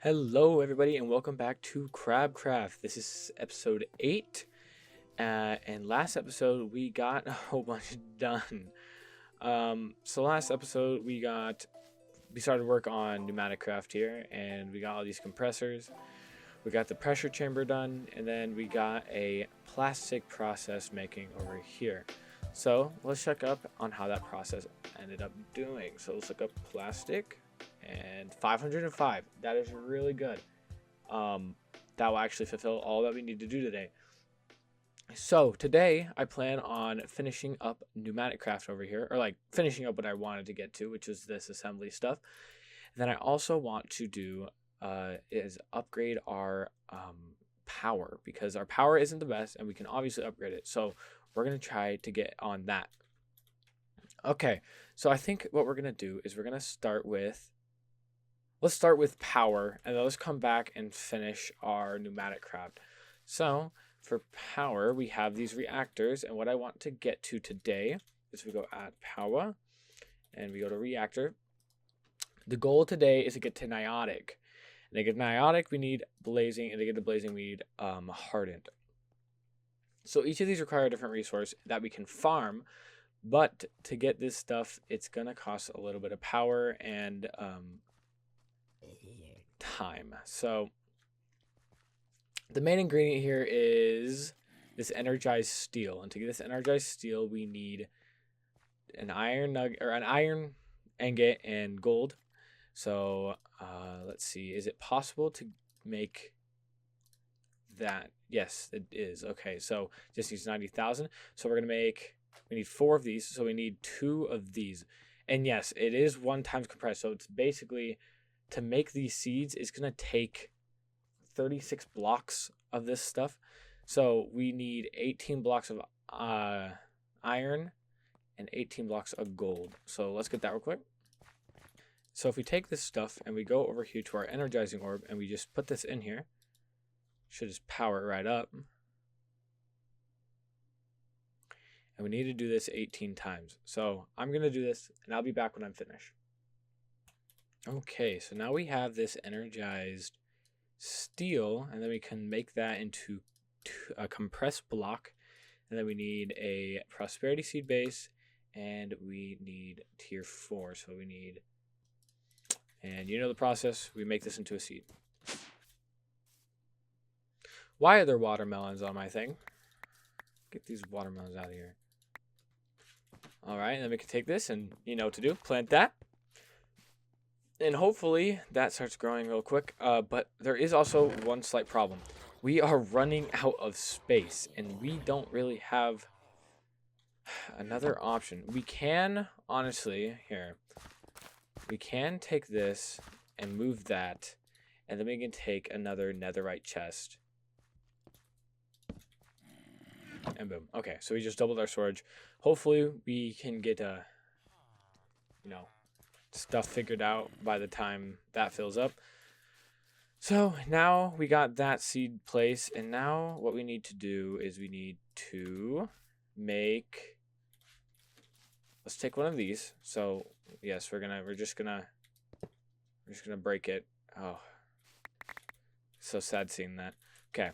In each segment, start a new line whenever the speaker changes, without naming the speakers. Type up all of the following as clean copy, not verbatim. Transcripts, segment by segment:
Hello, everybody, and welcome back to Crabcraft. This is episode 8, and last episode we got a whole bunch done. So last episode we started work on Pneumatic Craft here, and we got all these compressors. We got the pressure chamber done, and then we got a plastic process making over here. So let's check up on how that process ended up doing. So let's look up plastic. And 505. That is really good. That will actually fulfill all that we need to do today. So today I plan on finishing up Pneumatic Craft over here, or like finishing up what I wanted to get to, which is this assembly stuff. And then I also want to do is upgrade our power, because our power isn't the best and we can obviously upgrade it. So we're gonna try to get on that. Okay, so I think what we're gonna do is we're gonna start with. Let's start with power, and then let's come back and finish our Pneumatic Craft. So for power, we have these reactors, and what I want to get to today is we go add power, and we go to reactor. The goal today is to get to Niotic. And to get Niotic, we need blazing, and to get to blazing, we need hardened. So each of these require a different resource that we can farm, but to get this stuff, it's gonna cost a little bit of power and time. So the main ingredient here is this energized steel, and to get this energized steel we need an iron nugget, or an iron ingot, and gold. So let's see, is it possible to make that? Yes, it is. Okay, so just needs 90,000. So we need 4 of these, so we need 2 of these. And yes, it is 1 times compressed, so it's basically, to make these seeds, it's going to take 36 blocks of this stuff. So we need 18 blocks of iron and 18 blocks of gold. So let's get that real quick. So if we take this stuff and we go over here to our energizing orb and we just put this in here, should just power it right up. And we need to do this 18 times. So I'm going to do this and I'll be back when I'm finished. Okay, so now we have this energized steel, and then we can make that into a compressed block, and then we need a prosperity seed base, and we need tier 4. So we need, and you know the process, we make this into a seed. Why are there watermelons on my thing? Get these watermelons out of here. All right, and then we can take this, and you know what to do, plant that. And hopefully that starts growing real quick. But there is also one slight problem. We are running out of space, and we don't really have another option. We can, honestly, here. We can take this and move that, and then we can take another netherite chest. And boom. Okay, so we just doubled our storage. Hopefully we can get stuff figured out by the time that fills up. So now we got that seed place, and now what we need to do is we need to make, let's take one of these. So yes, we're just gonna break it. Oh, so sad seeing that. Okay,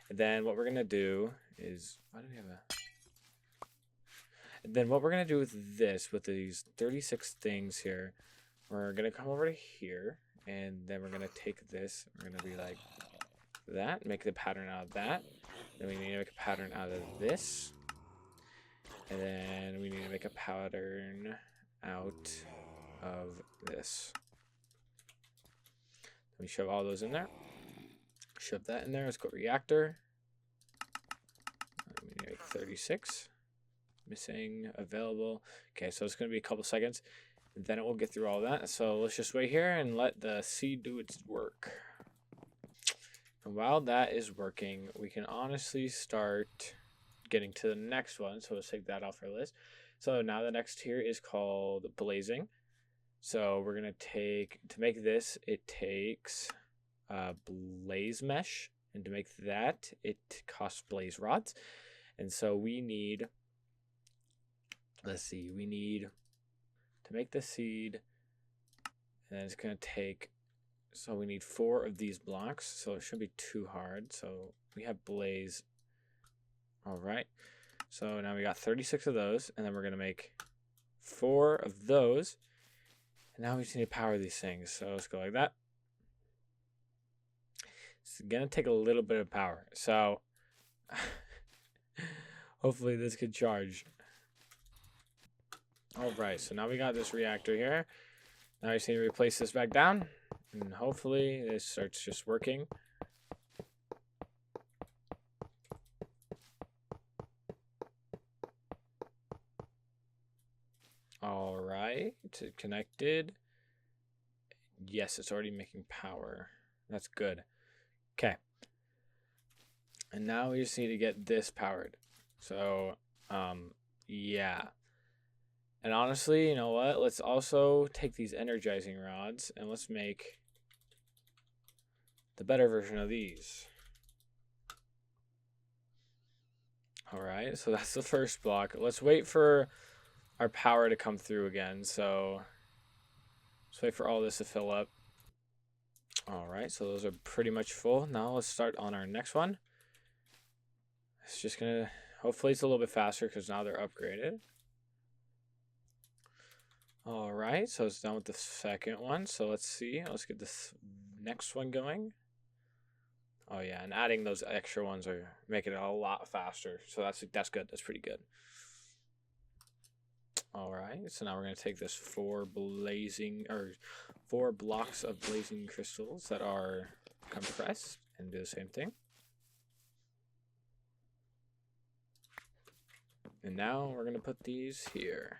and then what we're gonna do is, why do we have a, and then what we're going to do with this, with these 36 things here, we're going to come over to here, and then we're going to take this, we're going to be like that, make the pattern out of that, then we need to make a pattern out of this, and then we need to make a pattern out of this. Let me shove all those in there. Shove that in there. Let's go reactor. We need to make 36. Missing, available. Okay, so it's going to be a couple seconds, and then it will get through all that. So let's just wait here and let the seed do its work. And while that is working, we can honestly start getting to the next one. So let's take that off our list. So now the next tier is called blazing. So we're going to take, to make this, it takes blaze mesh, and to make that, it costs blaze rods. And so we need, let's see, we need to make the seed, and then it's going to take So we need 4 of these blocks, so it shouldn't be too hard. So we have blaze. All right. So now we got 36 of those, and then we're going to make 4 of those. And now we just need to power these things. So let's go like that. It's going to take a little bit of power. So hopefully this could charge. All right, so now we got this reactor here. Now I just need to replace this back down, and hopefully this starts just working. All right, connected. Yes, it's already making power. That's good. Okay. And now we just need to get this powered. So, yeah. And honestly, you know what? Let's also take these energizing rods and let's make the better version of these. All right, so that's the first block. Let's wait for our power to come through again. So let's wait for all this to fill up. All right, so those are pretty much full. Now let's start on our next one. It's just gonna, hopefully it's a little bit faster because now they're upgraded. All right, so it's done with the second one. So let's see, let's get this next one going. Oh yeah, and adding those extra ones are making it a lot faster. So that's good. That's pretty good. All right, so now we're gonna take this 4 blocks of blazing crystals that are compressed and do the same thing. And now we're gonna put these here.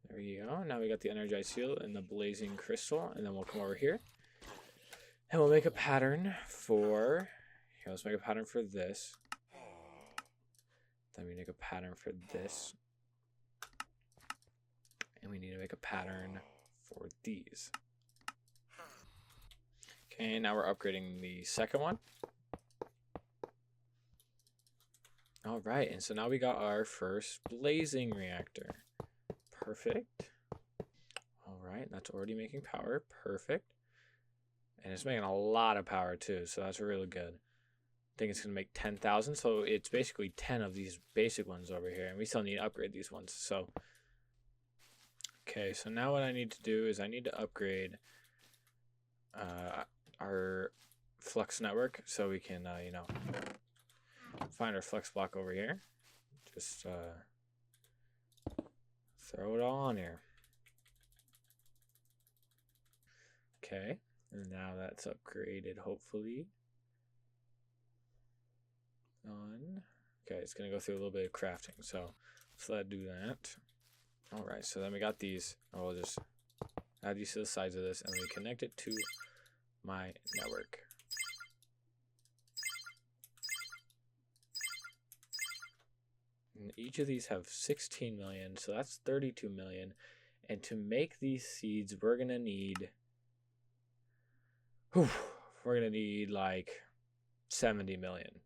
There you go. Now we got the energized seal and the blazing crystal, and then we'll come over here and we'll make a pattern for. Here, let's make a pattern for this. Then we make a pattern for this. And we need to make a pattern for these. Okay, now we're upgrading the second one. All right, and so now we got our first blazing reactor. Perfect. All right, that's already making power. Perfect. And it's making a lot of power too, so that's really good. I think it's going to make 10,000, so it's basically 10 of these basic ones over here, and we still need to upgrade these ones. So, okay, so now what I need to do is I need to upgrade our flux network so we can, you know, find our flux block over here. Just throw it all on here. Okay, and now that's upgraded, hopefully. On. Okay, it's going to go through a little bit of crafting, so let's let it do that. All right, so then we got these. I'll just add these to the sides of this, and we connect it to my network. And each of these have 16 million, so that's 32 million. And to make these seeds, we're going to need... we're going to need like 70 million.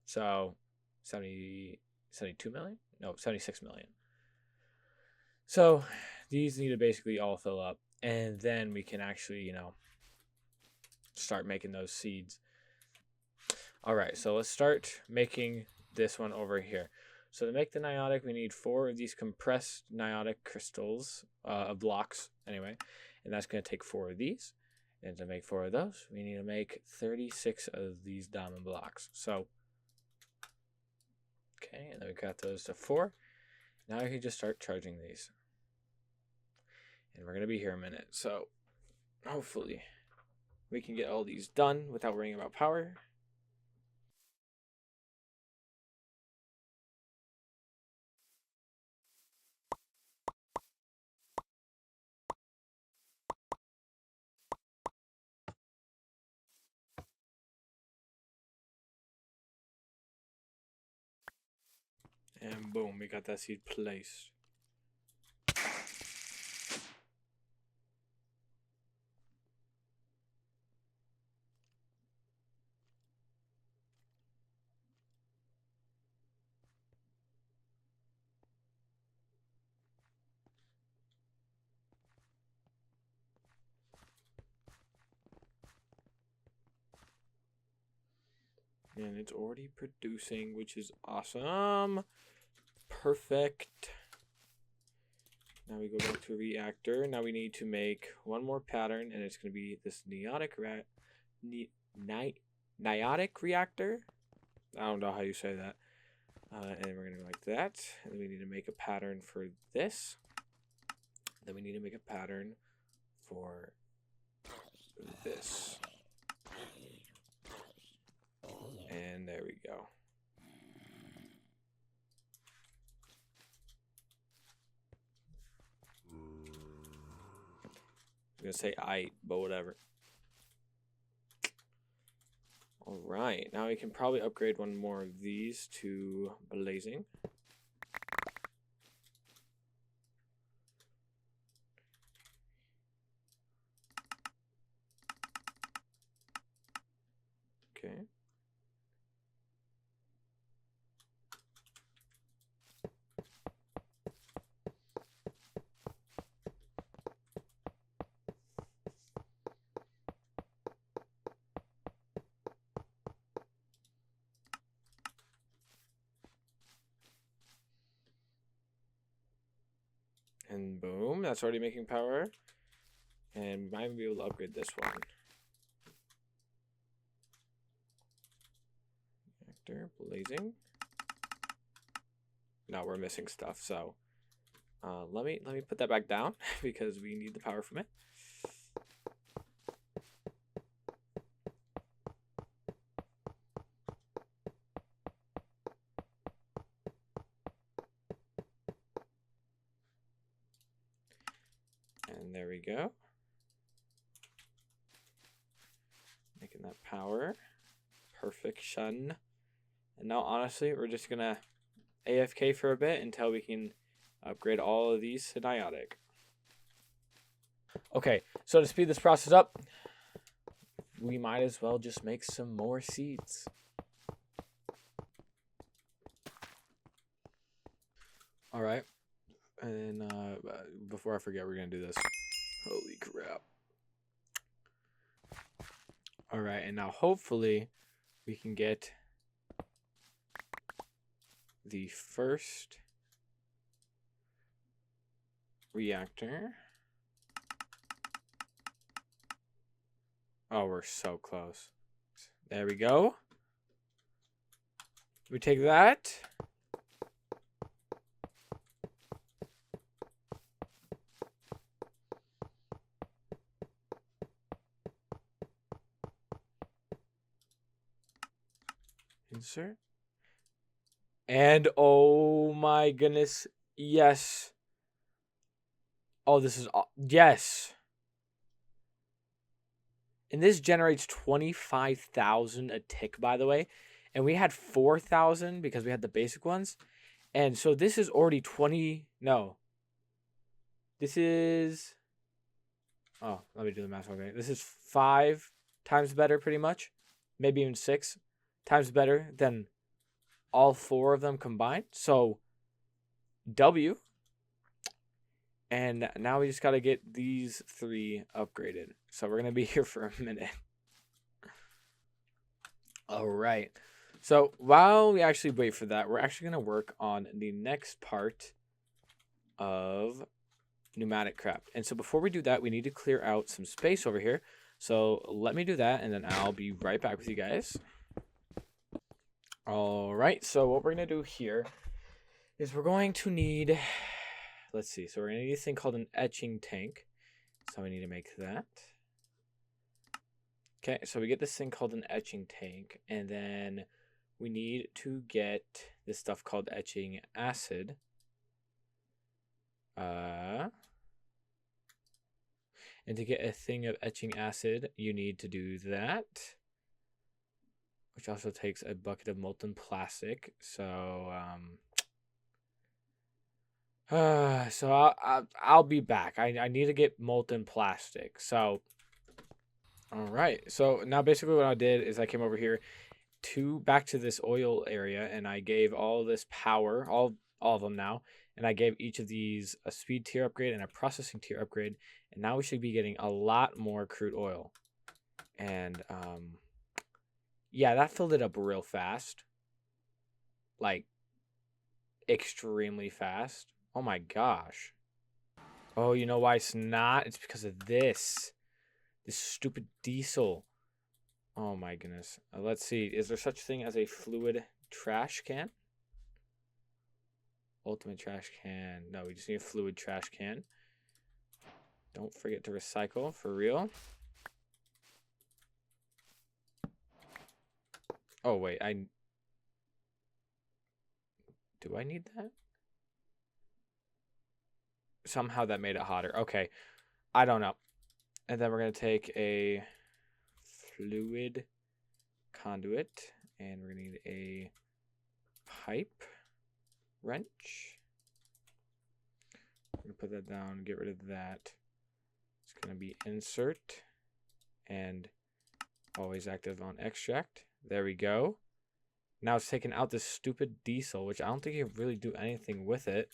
So 72 million? No, 76 million. So these need to basically all fill up, and then we can actually, you know, start making those seeds. All right, so let's start making this one over here. So to make the niotic, we need 4 of these compressed niotic crystals, blocks anyway, and that's going to take 4 of these. And to make 4 of those, we need to make 36 of these diamond blocks. So, okay, and then we got those to 4. Now we can just start charging these. And we're going to be here a minute, so hopefully we can get all these done without worrying about power. And boom, we got that seed placed. And it's already producing, which is awesome. Perfect. Now we go back to a reactor. Now we need to make one more pattern, and it's going to be this niotic reactor. I don't know how you say that. And we're going to go like that. And then we need to make a pattern for this. Then we need to make a pattern for this. And there we go. I'm going to say I, but whatever. All right, now we can probably upgrade one more of these to blazing. Okay. And boom, that's already making power. And we might be able to upgrade this one. Reactor, blazing. No, we're missing stuff, so let me put that back down because we need the power from it. And there we go. Making that power. Perfection. And now, honestly, we're just going to AFK for a bit until we can upgrade all of these to niotic. Okay, so to speed this process up, we might as well just make some more seeds. All right. And then before I forget, we're going to do this. Holy crap. All right, and now hopefully we can get the first reactor. Oh, we're so close. There we go. We take that. Insert. And oh my goodness, yes. Oh, this is, yes. And this generates 25,000 a tick, by the way. And we had 4,000 because we had the basic ones. And so this is already 20, no. This is, oh, let me do the math. Okay. This is 5 times better, pretty much. Maybe even 6 times better than all 4 of them combined. So W. And now we just got to get these 3 upgraded. So we're going to be here for a minute. All right. So while we actually wait for that, we're actually going to work on the next part of Pneumatic Craft. And so before we do that, we need to clear out some space over here. So let me do that, and then I'll be right back with you guys. All right. So what we're going to do here is we're going to need, let's see. So we're going to need this thing called an etching tank. So we need to make that. Okay, so we get this thing called an etching tank, and then we need to get this stuff called etching acid. And to get a thing of etching acid, you need to do that, which also takes a bucket of molten plastic. So, so I'll be back. I need to get molten plastic. So, all right. So now basically what I did is I came over here back to this oil area, and I gave all this power, all of them now, and I gave each of these a speed tier upgrade and a processing tier upgrade, and now we should be getting a lot more crude oil. And Yeah, that filled it up real fast. Like, extremely fast. Oh my gosh. Oh, you know why it's not? It's because of this. This stupid diesel. Oh my goodness. Let's see. Is there such thing as a fluid trash can? Ultimate trash can. No, we just need a fluid trash can. Don't forget to recycle, for real. Oh, wait. Do I need that? Somehow that made it hotter. Okay. I don't know. And then we're going to take a fluid conduit. And we're going to need a pipe wrench. I'm going to put that down, get rid of that. It's going to be insert and always active on extract. There we go. Now it's taking out this stupid diesel, which I don't think you can really do anything with it.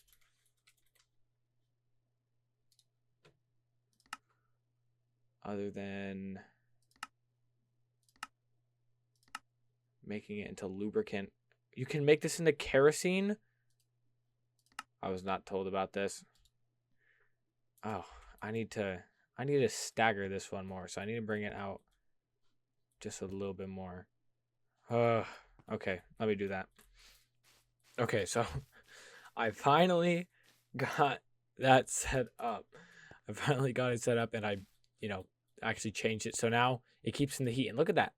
Other than making it into lubricant. You can make this into kerosene? I was not told about this. Oh, I need to stagger this one more, so I need to bring it out just a little bit more. Okay, let me do that. Okay, so I finally got that set up. I finally got it set up, and I, actually changed it. So now it keeps in the heat. And look at that.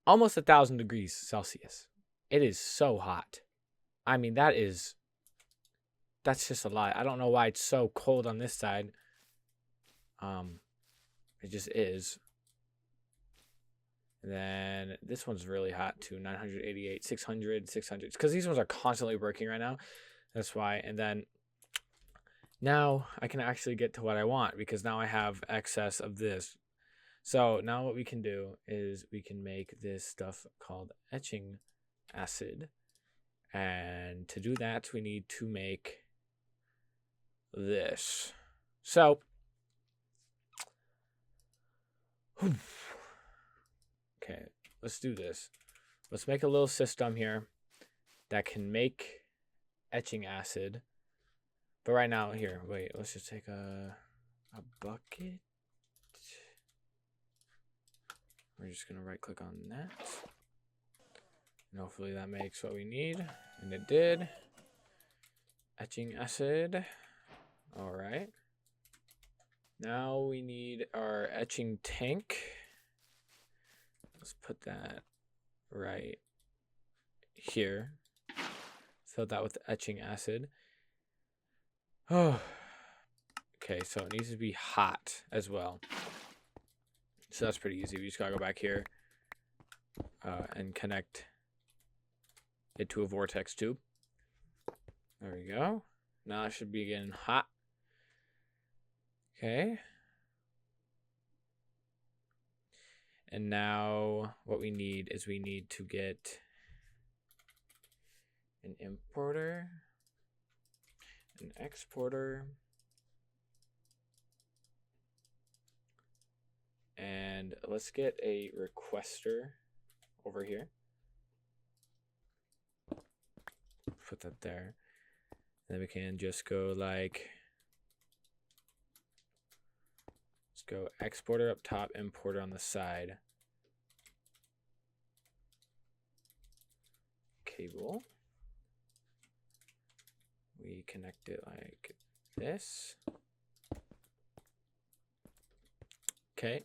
Almost 1,000 degrees Celsius. It is so hot. I mean, that's just a lot. I don't know why it's so cold on this side. It just is. And then this one's really hot too. 988, 600, 600. Because these ones are constantly working right now. That's why. And then now I can actually get to what I want because now I have excess of this. So now what we can do is we can make this stuff called etching acid. And to do that, we need to make this. So, okay, let's do this. Let's make a little system here that can make etching acid. But right now, here, wait, let's just take a bucket. We're just going to right click on that. And hopefully that makes what we need. And it did. Etching acid. All right. Now we need our etching tank. Let's put that right here. Fill that with etching acid. Oh. Okay, so it needs to be hot as well. So that's pretty easy. We just gotta go back here and connect it to a vortex tube. There we go. Now it should be getting hot. Okay. And now what we need is we need to get an importer, an exporter, and let's get a requester over here. Put that there. Then we can just go like, let's go exporter up top, importer on the side. Cable. We connect it like this. Okay.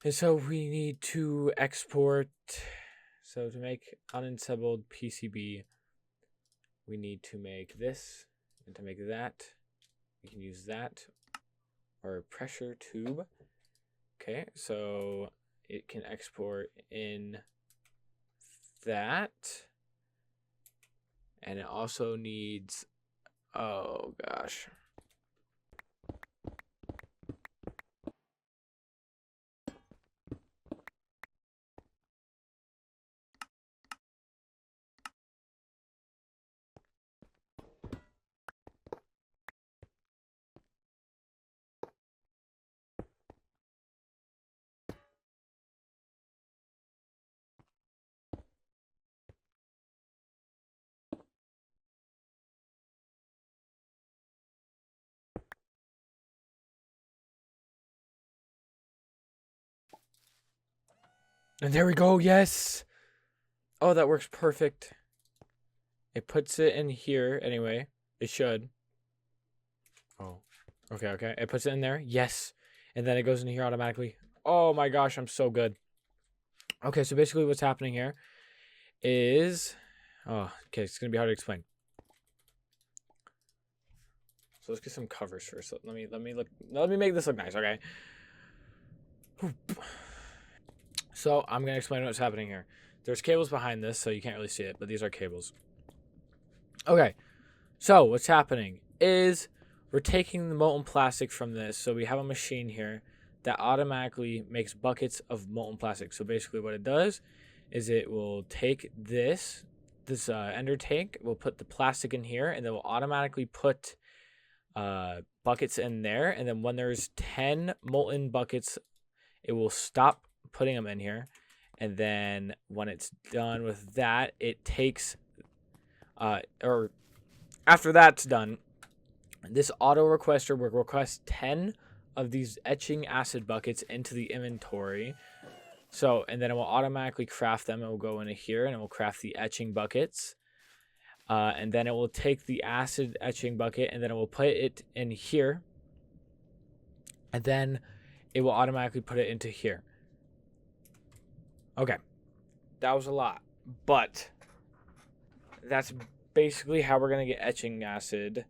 And so we need to export. So to make unassembled PCB, we need to make this. And to make that, we can use that or pressure tube. Okay, so it can export in that. And it also needs, oh gosh. And there we go. Yes. Oh, that works perfect. It puts it in here anyway. It should. Oh. Okay, okay. It puts it in there. Yes. And then it goes in here automatically. Oh my gosh, I'm so good. Okay, so basically what's happening here is... Oh, okay, it's going to be hard to explain. So let's get some covers first. Let me make this look nice, okay? So I'm going to explain what's happening here. There's cables behind this, so you can't really see it, but these are cables. Okay, so what's happening is we're taking the molten plastic from this. So we have a machine here that automatically makes buckets of molten plastic. So basically what it does is it will take this ender tank, will put the plastic in here, and then will automatically put buckets in there. And then when there's 10 molten buckets, it will stop putting them in here. And then when it's done with that, it takes, or after that's done, this auto requester will request 10 of these etching acid buckets into the inventory. So, and then it will automatically craft them. It will go into here and it will craft the etching buckets. And then it will take the acid etching bucket and then it will put it in here. And then it will automatically put it into here. Okay. That was a lot. But that's basically how we're going to get etching acid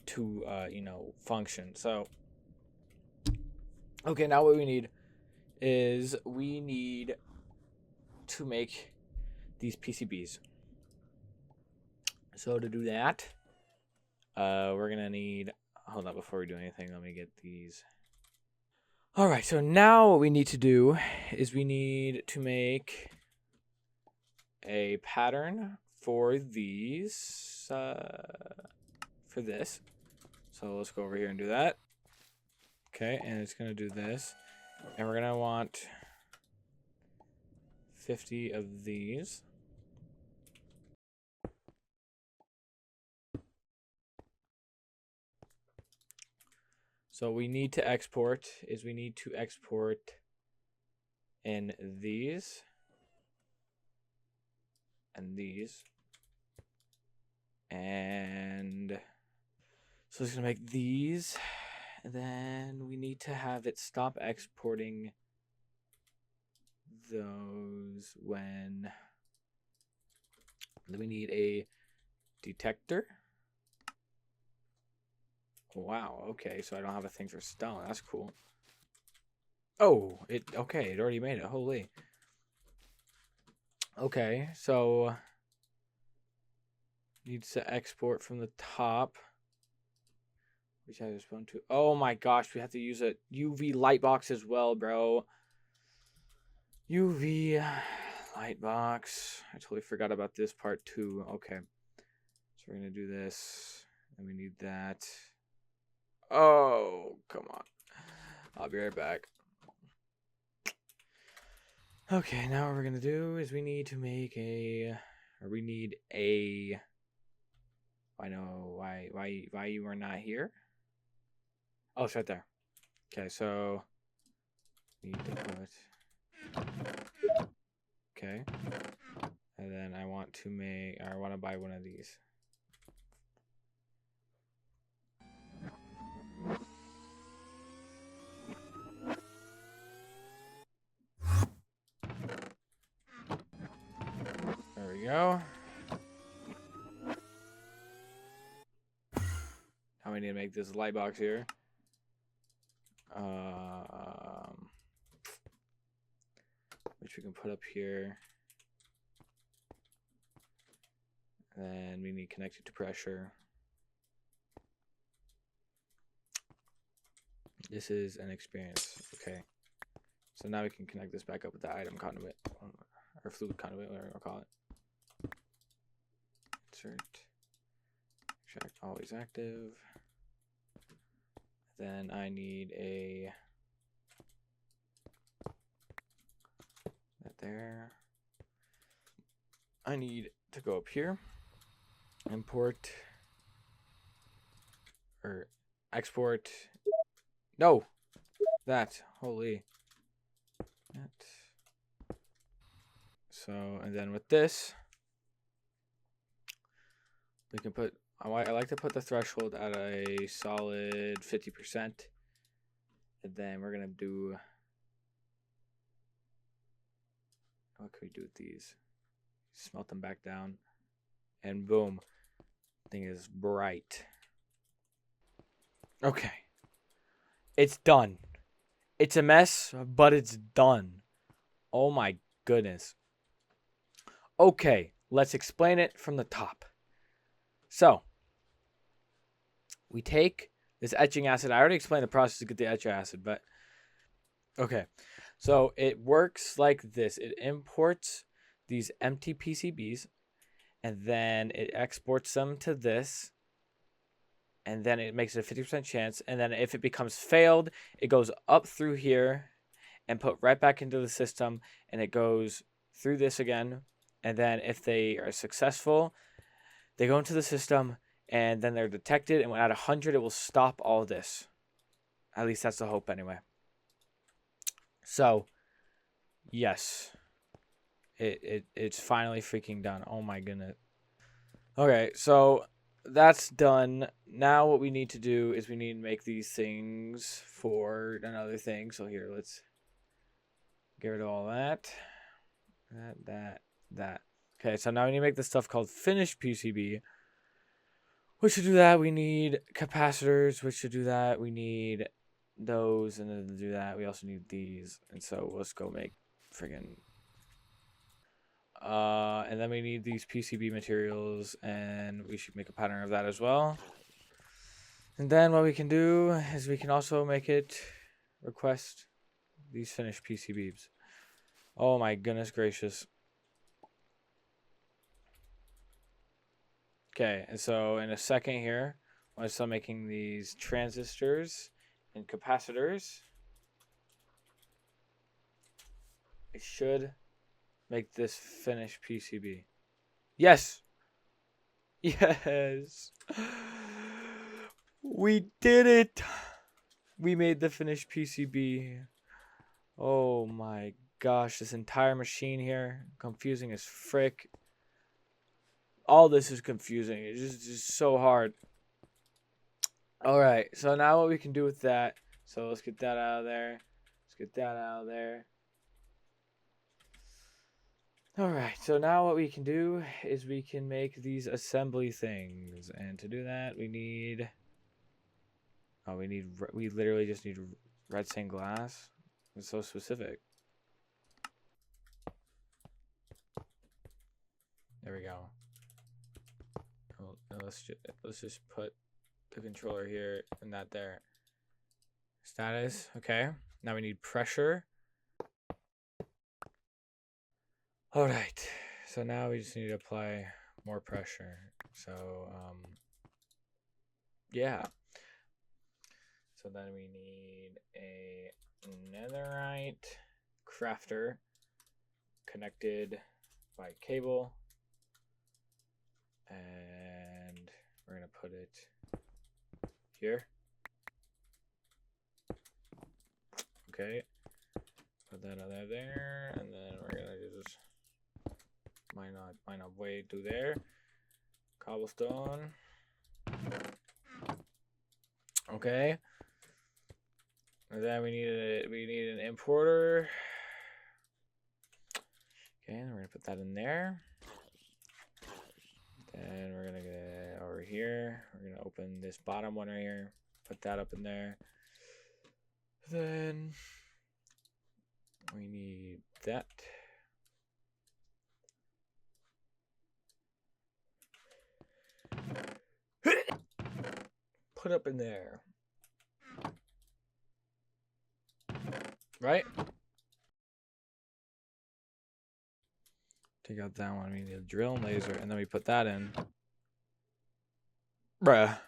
to, function. So, okay, now what we need is we need to make these PCBs. So to do that, we're going to need, hold on, before we do anything, let me get these. All right, so now what we need to do is we need to make a pattern for these, for this. So let's go over here and do that. Okay, and it's going to do this. And we're going to want 50 of these. So we need to export in these and these. And so it's going to make these. And then we need to have it stop exporting those when... Then we need a detector. Wow, okay, so I don't have a thing for stone. That's cool. Oh, it already made it. Holy. Okay, so needs to export from the top. Which I respond to. Oh my gosh, we have to use a UV light box as well, bro. UV light box. I totally forgot about this part too. Okay. So we're gonna do this. And we need that. Oh, come on. I'll be right back. Okay, now what we're gonna do is we need to make a, or we need a, I know why you are not here. Oh, it's right there. Okay, so we need to put, okay, and then I want to buy one of these. There we go. Now we need to make this light box here. Which we can put up here. Then we need connected to pressure. This is an experience. Okay. So now we can connect this back up with the item conduit. Or fluid conduit, whatever I'll call it. Insert. Check always active. Then I need a that there. I need to go up here, import or export. No, that holy that So, and then with this, we can put, I like to put the threshold at a solid 50%. And then we're going to do, what can we do with these? Smelt them back down. And boom. Thing is bright. Okay. It's done. It's a mess, but it's done. Oh my goodness. Okay, let's explain it from the top. So, we take this etching acid. I already explained the process to get the etching acid, but okay. So, it works like this. It imports these empty PCBs, and then it exports them to this, and then it makes it a 50% chance, and then if it becomes failed, it goes up through here and put right back into the system, and it goes through this again, and then if they are successful, they go into the system, and then they're detected, and at 100, it will stop all this. At least that's the hope anyway. So, yes. It's finally freaking done. Oh my goodness. Okay, so that's done. Now what we need to do is we need to make these things for another thing. So here, let's get rid of all that. That. Okay, so now we need to make this stuff called finished PCB. Which to do that, we need capacitors. Which to do that, we need those. And then to do that, we also need these. And so let's go make friggin'... and then we need these PCB materials, and we should make a pattern of that as well. And then what we can do is we can also make it request these finished PCBs. Oh my goodness gracious. Okay, and so in a second here, I'm going to start making these transistors and capacitors. It should make this finished PCB. Yes! Yes! We did it! We made the finished PCB. Oh my gosh, this entire machine here, confusing as frick. All this is confusing. It's just so hard. Alright, so now what we can do with that. So let's get that out of there. Let's get that out of there. Alright, so now what we can do is we can make these assembly things. And to do that, we need... Oh, we literally just need red stained glass. It's so specific. There we go. Let's just put the controller here and that there. Status, okay. Now we need pressure. All right. So now we just need to apply more pressure. So yeah. So then we need a netherite crafter connected by cable. And we're going to put it here. Okay. Put that on there. And then we're going to just might not wait to there. Cobblestone. Okay. And then we need an importer. Okay, and we're gonna put that in there. Then we're gonna get over here. We're gonna open this bottom one right here. Put that up in there. Then we need that. Put up in there. Right? Take out that one. We need a drill and laser, and then we put that in. Bruh.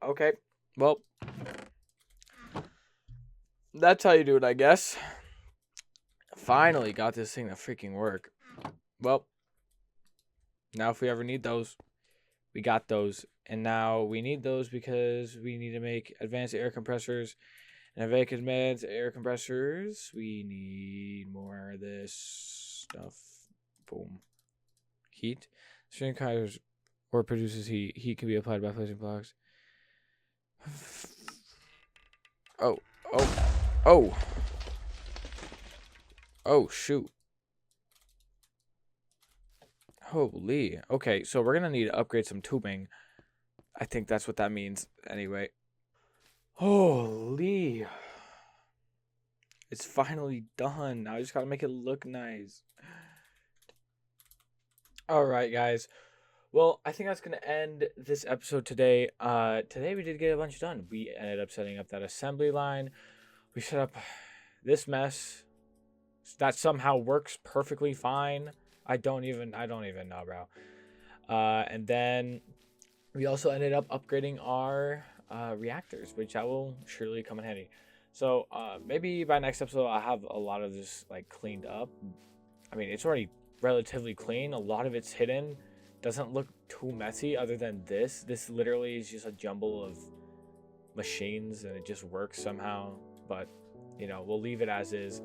Okay. Well, that's how you do it, I guess. Finally got this thing to freaking work. Well, now if we ever need those, We got those. And now we need those because we need to make advanced air compressors. And to make advanced air compressors, we need more of this stuff. Boom. Heat. String causes or produces heat. Heat can be applied by placing blocks. Oh. Oh. Oh. Oh, shoot. Holy. Okay, so we're going to need to upgrade some tubing. I think that's what that means anyway. Holy. It's finally done. Now I just got to make it look nice. All right, guys. Well, I think that's going to end this episode today. Today we did get a bunch done. We ended up setting up that assembly line. We set up this mess that somehow works perfectly fine. I don't even know, bro. And then we also ended up upgrading our reactors, which that will surely come in handy. So maybe by next episode I'll have a lot of this like cleaned up. I mean, it's already relatively clean. A lot of it's hidden. Doesn't look too messy other than this. This literally is just a jumble of machines and it just works somehow. But, you know, we'll leave it as is.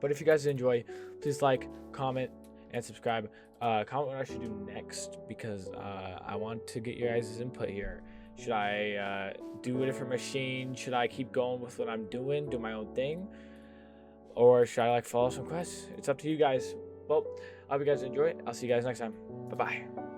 But if you guys enjoy, please like, comment, and subscribe. Comment what I should do next because I want to get your guys' input here. Should I do a different machine? Should I keep going with what I'm doing, do my own thing? Or should I like follow some quests? It's up to you guys. Well, I hope you guys enjoy it. I'll see you guys next time. Bye-bye.